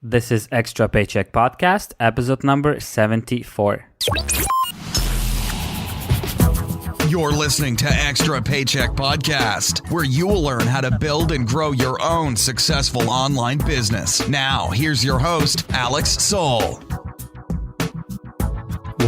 This is Extra Paycheck Podcast, episode number 74. You're listening to Extra Paycheck Podcast, where you will learn how to build and grow your own successful online business. Now, here's your host, Alex Soul.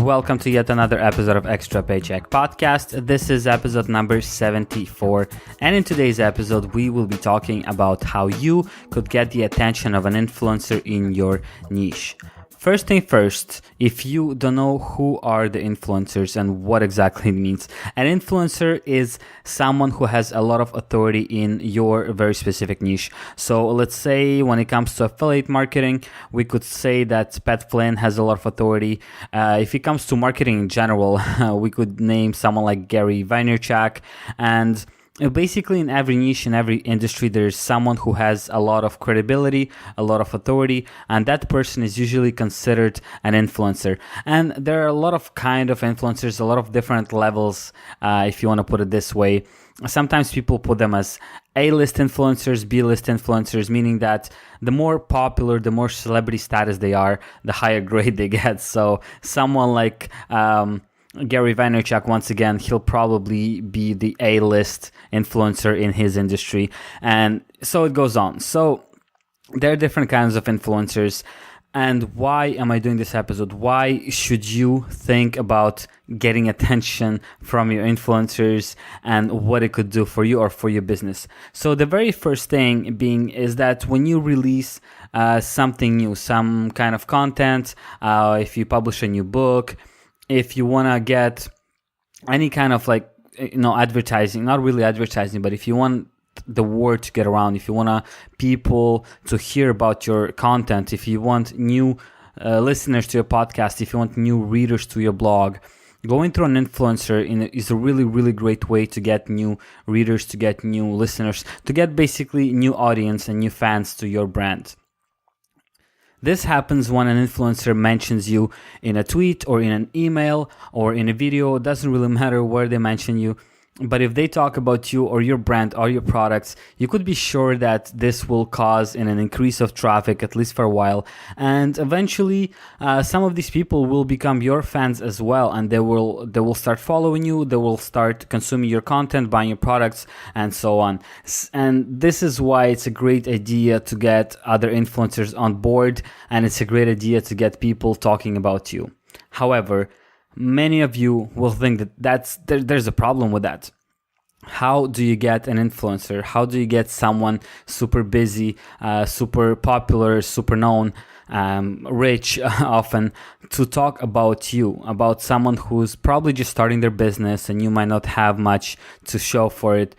Welcome to yet another episode of Extra Paycheck Podcast. This is episode number 74. And in today's episode, we will be talking about how you could get the attention of an influencer in your niche. First thing first, if you don't know who are the influencers and what exactly it means, an influencer is someone who has a lot of authority in your very specific niche. So let's say when it comes to affiliate marketing, we could say that Pat Flynn has a lot of authority. If it comes to marketing in general, we could name someone like Gary Vaynerchuk. And basically, in every niche, in every industry, there's someone who has a lot of credibility, a lot of authority, and that person is usually considered an influencer. And there are a lot of kind of influencers, a lot of different levels, if you want to put it this way. Sometimes people put them as A-list influencers, B-list influencers, meaning that the more popular, the more celebrity status they are, the higher grade they get. So someone like Gary Vaynerchuk, once again, he'll probably be the A-list influencer in his industry. And so it goes on. So there are different kinds of influencers. And why am I doing this episode? Why should you think about getting attention from your influencers and what it could do for you or for your business? So the very first thing being is that when you release something new, some kind of content, if you publish a new book, if you want to get any kind of advertising, not really advertising, but if you want the word to get around, if you want people to hear about your content, if you want new listeners to your podcast, if you want new readers to your blog, going through an influencer is a really, really great way to get new readers, to get new listeners, to get basically new audience and new fans to your brand. This happens when an influencer mentions you in a tweet or in an email or in a video. It doesn't really matter where they mention you. But if they talk about you or your brand or your products, you could be sure that this will cause an increase of traffic, at least for a while. And eventually, some of these people will become your fans as well. And they will start following you. They will start consuming your content, buying your products, and so on. And this is why it's a great idea to get other influencers on board. And it's a great idea to get people talking about you. However, many of you will think that there's a problem with that. How do you get an influencer? How do you get someone super busy, super popular, super known, rich often, to talk about you, about someone who's probably just starting their business and you might not have much to show for it?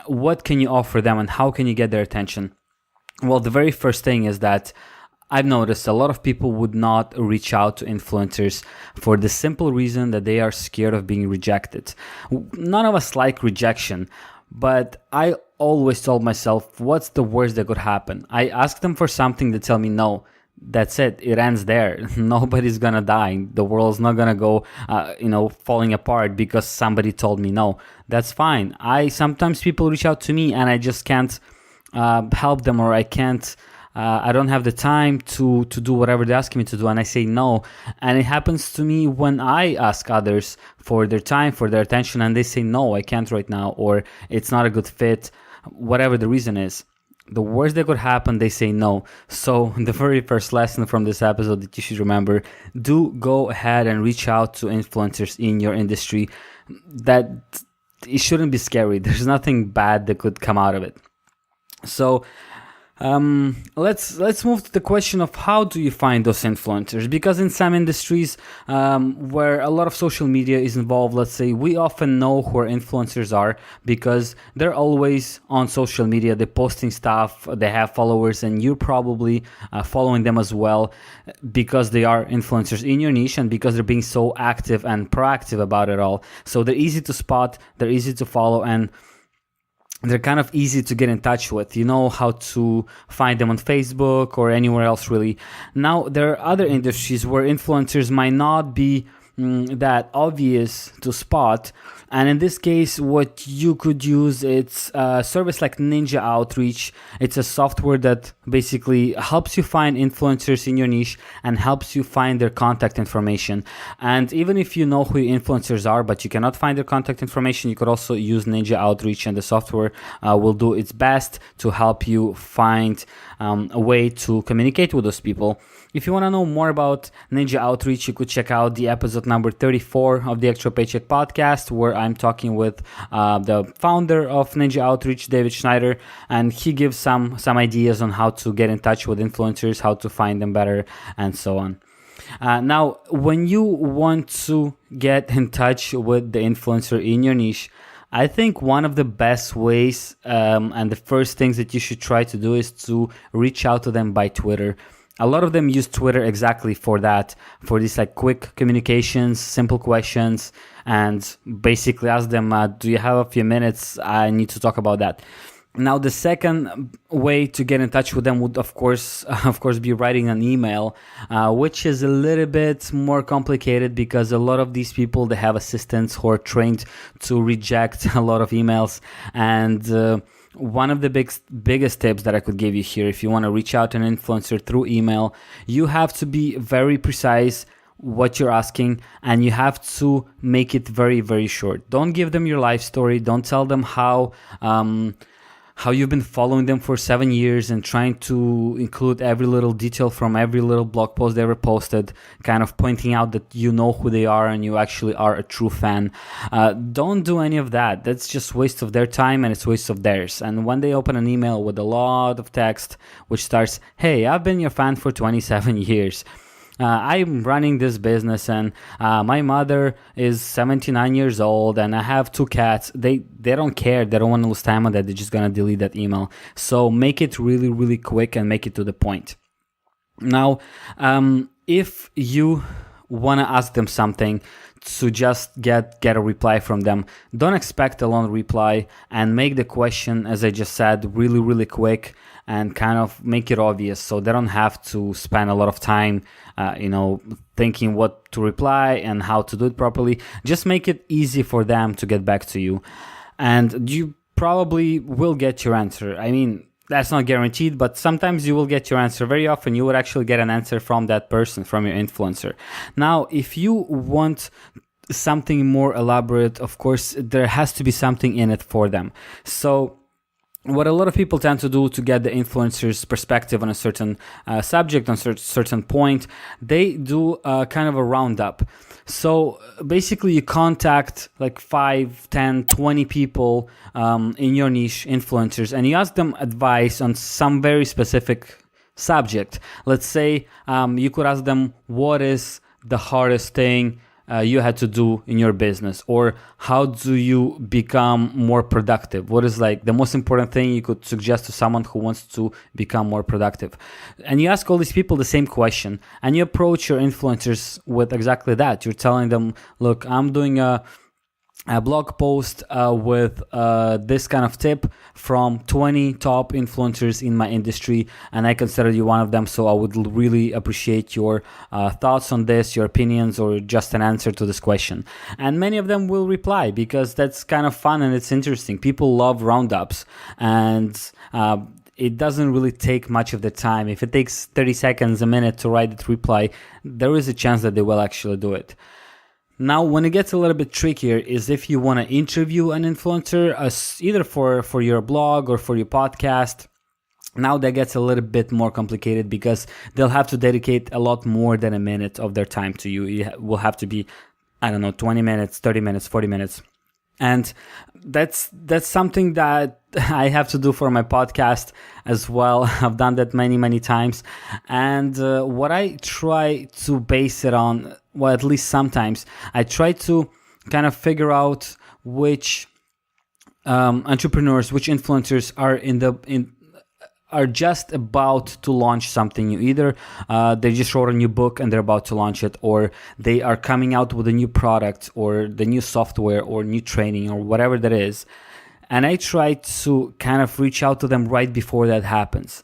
What can you offer them and how can you get their attention? Well, the very first thing is that I've noticed a lot of people would not reach out to influencers for the simple reason that they are scared of being rejected. None of us like rejection, but I always told myself, what's the worst that could happen? I ask them for something, they tell me no. That's it. It ends there. Nobody's gonna die. The world's not gonna go, falling apart because somebody told me no. That's fine. Sometimes people reach out to me and I just can't help them, or I can't. I don't have the time to do whatever they ask me to do, and I say no. And it happens to me when I ask others for their time, for their attention, and they say no, I can't right now, or it's not a good fit, whatever the reason is. The worst that could happen, they say no. So the very first lesson from this episode that you should remember, do go ahead and reach out to influencers in your industry. That it shouldn't be scary. There's nothing bad that could come out of it. So let's move to the question of how do you find those influencers? Because in some industries where a lot of social media is involved, let's say, we often know who our influencers are because they're always on social media, they're posting stuff, they have followers, and you're probably following them as well because they are influencers in your niche and because they're being so active and proactive about it all. So they're easy to spot, they're easy to follow, and they're kind of easy to get in touch with. You know how to find them on Facebook or anywhere else, really. Now, there are other industries where influencers might not be that obvious to spot. And in this case, what you could use, it's a service like Ninja Outreach. It's a software that basically helps you find influencers in your niche and helps you find their contact information. And even if you know who your influencers are, but you cannot find their contact information, you could also use Ninja Outreach, and the software will do its best to help you find a way to communicate with those people. If you want to know more about Ninja Outreach, you could check out the episode number 34 of the Extra Paycheck podcast, where I'm talking with the founder of Ninja Outreach, David Schneider, and he gives some ideas on how to get in touch with influencers, how to find them better, and so on. Now, when you want to get in touch with the influencer in your niche, I think one of the best ways and the first things that you should try to do is to reach out to them by Twitter. A lot of them use Twitter exactly for that, for these like quick communications, simple questions, and basically ask them, do you have a few minutes? I need to talk about that. Now, the second way to get in touch with them would, of course, be writing an email, which is a little bit more complicated because a lot of these people, they have assistants who are trained to reject a lot of emails. And one of the biggest tips that I could give you here, if you want to reach out to an influencer through email, you have to be very precise what you're asking, and you have to make it very, very short. Don't give them your life story. Don't tell them how you've been following them for 7 years and trying to include every little detail from every little blog post they ever posted, kind of pointing out that you know who they are and you actually are a true fan. Don't do any of that. That's just waste of their time and it's waste of theirs. And when they open an email with a lot of text which starts, "Hey, I've been your fan for 27 years. I'm running this business and my mother is 79 years old and I have 2 cats. They don't care. They don't want to lose time on that. They're just going to delete that email. So make it really, really quick and make it to the point. Now, if you want to ask them something to just get a reply from them, don't expect a long reply and make the question, as I just said, really, really quick and kind of make it obvious so they don't have to spend a lot of time thinking what to reply and how to do it properly. Just make it easy for them to get back to you, and you probably will get your answer. I mean, that's not guaranteed, but sometimes you will get your answer. Very often you would actually get an answer from that person, from your influencer. Now, if you want something more elaborate, of course, there has to be something in it for them. So what a lot of people tend to do to get the influencer's perspective on a certain subject, on a certain point, they do kind of a roundup. So basically you contact like 5, 10, 20 people in your niche, influencers, and you ask them advice on some very specific subject. Let's say you could ask them, what is the hardest thing you had to do in your business, or how do you become more productive? What is like the most important thing you could suggest to someone who wants to become more productive? And you ask all these people the same question, and you approach your influencers with exactly that. You're telling them, look, I'm doing a blog post with this kind of tip from 20 top influencers in my industry, and I consider you one of them, so I would really appreciate your thoughts on this, your opinions, or just an answer to this question. And many of them will reply because that's kind of fun and it's interesting. People love roundups, and it doesn't really take much of the time. If it takes 30 seconds, a minute to write that reply, there is a chance that they will actually do it. Now, when it gets a little bit trickier is if you want to interview an influencer, either for your blog or for your podcast. Now that gets a little bit more complicated because they'll have to dedicate a lot more than a minute of their time to you. It will have to be, 20 minutes, 30 minutes, 40 minutes. And that's something that I have to do for my podcast as well. I've done that many, many times. And what I try to base it on, well, at least sometimes, I try to kind of figure out which entrepreneurs, which influencers are just about to launch something new. Either they just wrote a new book and they're about to launch it, or they are coming out with a new product or the new software or new training or whatever that is. And I try to kind of reach out to them right before that happens.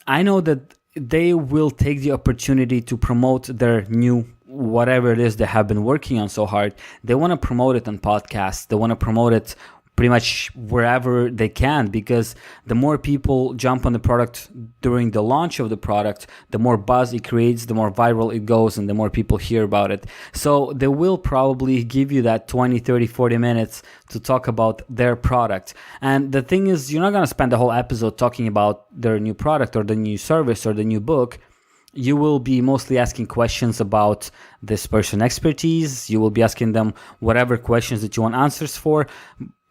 I know that they will take the opportunity to promote their new whatever it is they have been working on so hard, they want to promote it on podcasts. They want to promote it pretty much wherever they can, because the more people jump on the product during the launch of the product, the more buzz it creates, the more viral it goes, and the more people hear about it. So they will probably give you that 20, 30, 40 minutes to talk about their product. And the thing is, you're not going to spend the whole episode talking about their new product or the new service or the new book. You will be mostly asking questions about this person's expertise. You will be asking them whatever questions that you want answers for.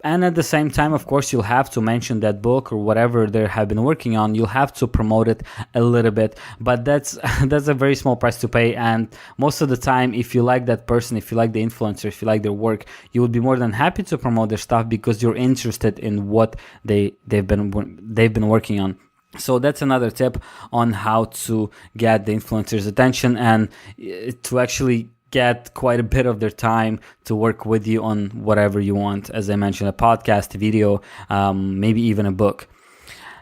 And at the same time, of course, you'll have to mention that book or whatever they have been working on. You'll have to promote it a little bit, but that's a very small price to pay. And most of the time, if you like that person, if you like the influencer, if you like their work, you will be more than happy to promote their stuff because you're interested in what they've been working on. So that's another tip on how to get the influencer's attention and to actually get quite a bit of their time to work with you on whatever you want. As I mentioned, a podcast, a video, maybe even a book.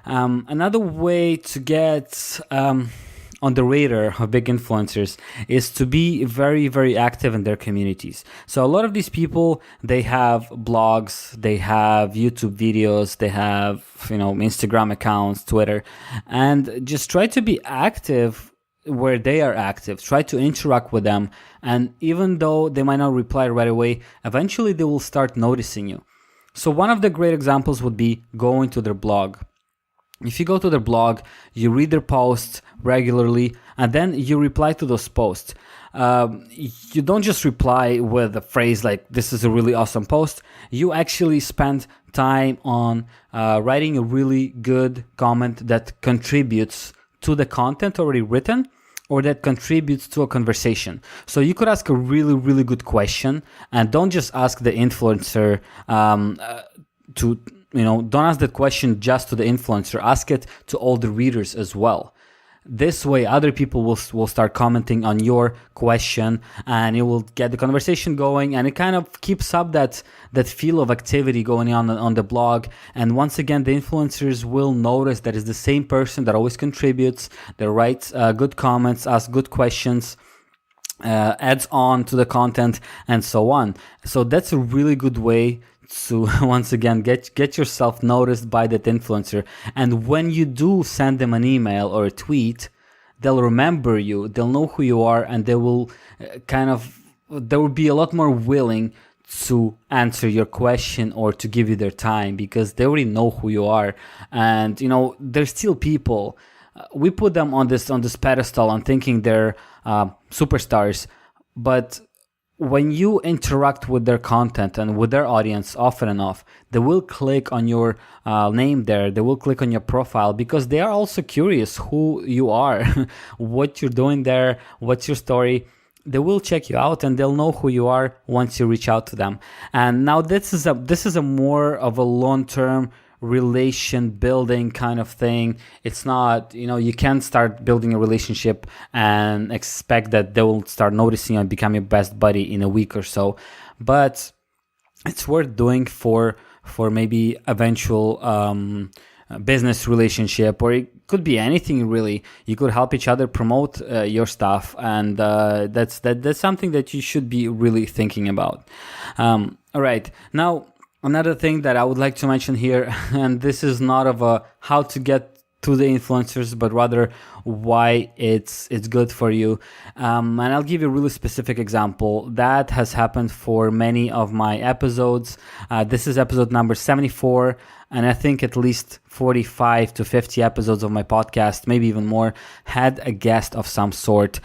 Another way to get on the radar of big influencers is to be very, very active in their communities. So a lot of these people, they have blogs, they have YouTube videos, they have, Instagram accounts, Twitter, and just try to be active where they are active. Try to interact with them, and even though they might not reply right away, eventually they will start noticing you. So one of the great examples would be going to their blog. If you go to their blog, you read their posts regularly, and then you reply to those posts. You don't just reply with a phrase like, this is a really awesome post. You actually spend time on writing a really good comment that contributes to the content already written, or that contributes to a conversation. So you could ask a really, really good question, and don't just ask the influencer don't ask the question just to the influencer. Ask it to all the readers as well. This way, other people will start commenting on your question, and it will get the conversation going, and it kind of keeps up that feel of activity going on the blog. And once again, the influencers will notice that it's the same person that always contributes, that writes good comments, asks good questions, adds on to the content, and so on. So that's a really good way to once again get yourself noticed by that influencer. And when you do send them an email or a tweet, they'll remember you, they'll know who you are, and they will they will be a lot more willing to answer your question or to give you their time, because they already know who you are. And they're still people. We put them on this pedestal and thinking they're superstars, but when you interact with their content and with their audience often enough, they will click on your name there. They will click on your profile because they are also curious who you are, what you're doing there, what's your story. They will check you out and they'll know who you are once you reach out to them. And now this is a more of a long-term relation building kind of thing. It's not, you can't start building a relationship and expect that they will start noticing you and become your best buddy in a week or so. But it's worth doing for maybe eventual business relationship, or it could be anything really. You could help each other promote your stuff, and that's something that you should be really thinking about. All right, now another thing that I would like to mention here, and this is not of a how to get to the influencers, but rather why it's good for you. And I'll give you a really specific example that has happened for many of my episodes. This is episode number 74, and I think at least 45 to 50 episodes of my podcast, maybe even more, had a guest of some sort,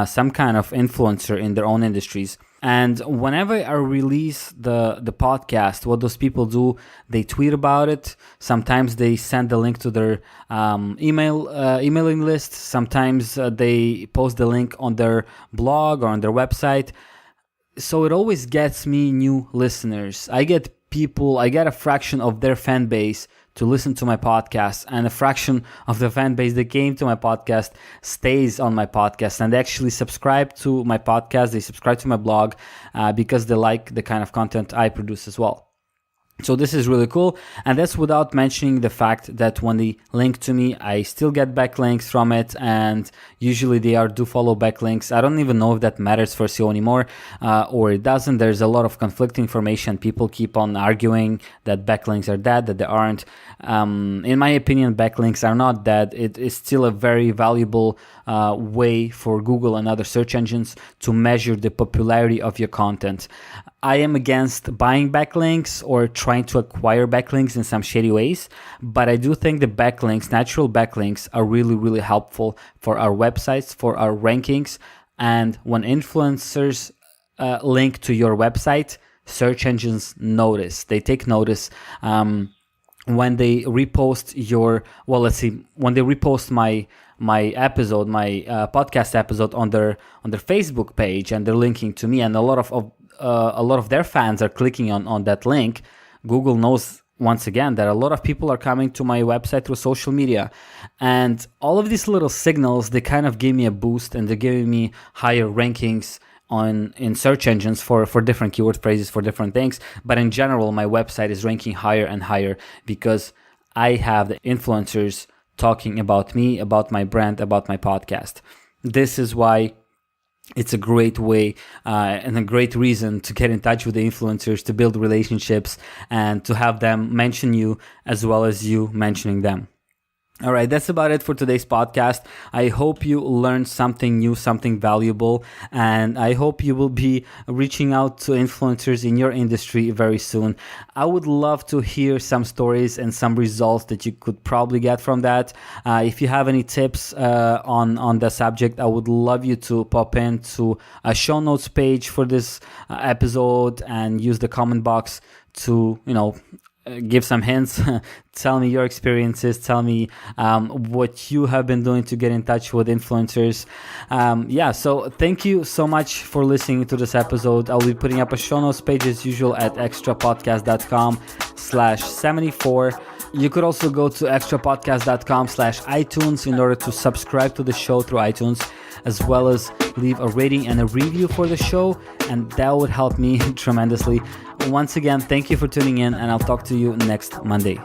some kind of influencer in their own industries. And whenever I release the podcast, what those people do, they tweet about it. Sometimes they send the link to their emailing list. Sometimes they post the link on their blog or on their website. So it always gets me new listeners. I get a fraction of their fan base to listen to my podcast, and a fraction of the fan base that came to my podcast stays on my podcast, and they actually subscribe to my podcast, they subscribe to my blog because they like the kind of content I produce as well. So this is really cool, and that's without mentioning the fact that when they link to me, I still get backlinks from it, and usually they do follow backlinks. I don't even know if that matters for SEO anymore, or it doesn't. There's a lot of conflicting information. People keep on arguing that backlinks are dead, that they aren't. In my opinion, backlinks are not dead. It is still a very valuable way for Google and other search engines to measure the popularity of your content. I am against buying backlinks or trying to acquire backlinks in some shady ways, but I do think the backlinks, natural backlinks, are really, really helpful for our websites, for our rankings. And when influencers link to your website, search engines notice. They take notice. When they repost when they repost my episode, my podcast episode on their Facebook page, and they're linking to me, and a lot of their fans are clicking on that link, Google knows once again that a lot of people are coming to my website through social media, and all of these little signals, they kind of give me a boost, and they're giving me higher rankings in search engines for different keyword phrases, for different things. But in general, my website is ranking higher and higher because I have the influencers talking about me, about my brand, about my podcast. This is why it's a great way and a great reason to get in touch with the influencers, to build relationships, and to have them mention you as well as you mentioning them. All right, that's about it for today's podcast. I hope you learned something new, something valuable, and I hope you will be reaching out to influencers in your industry very soon. I would love to hear some stories and some results that you could probably get from that. If you have any tips on the subject, I would love you to pop into a show notes page for this episode and use the comment box to, give some hints. Tell me your experiences. Tell me what you have been doing to get in touch with influencers. So thank you so much for listening to this episode. I'll be putting up a show notes page as usual at extrapodcast.com/74. You could also go to extrapodcast.com/iTunes in order to subscribe to the show through iTunes, as well as leave a rating and a review for the show, and that would help me tremendously. Once again, thank you for tuning in, and I'll talk to you next Monday.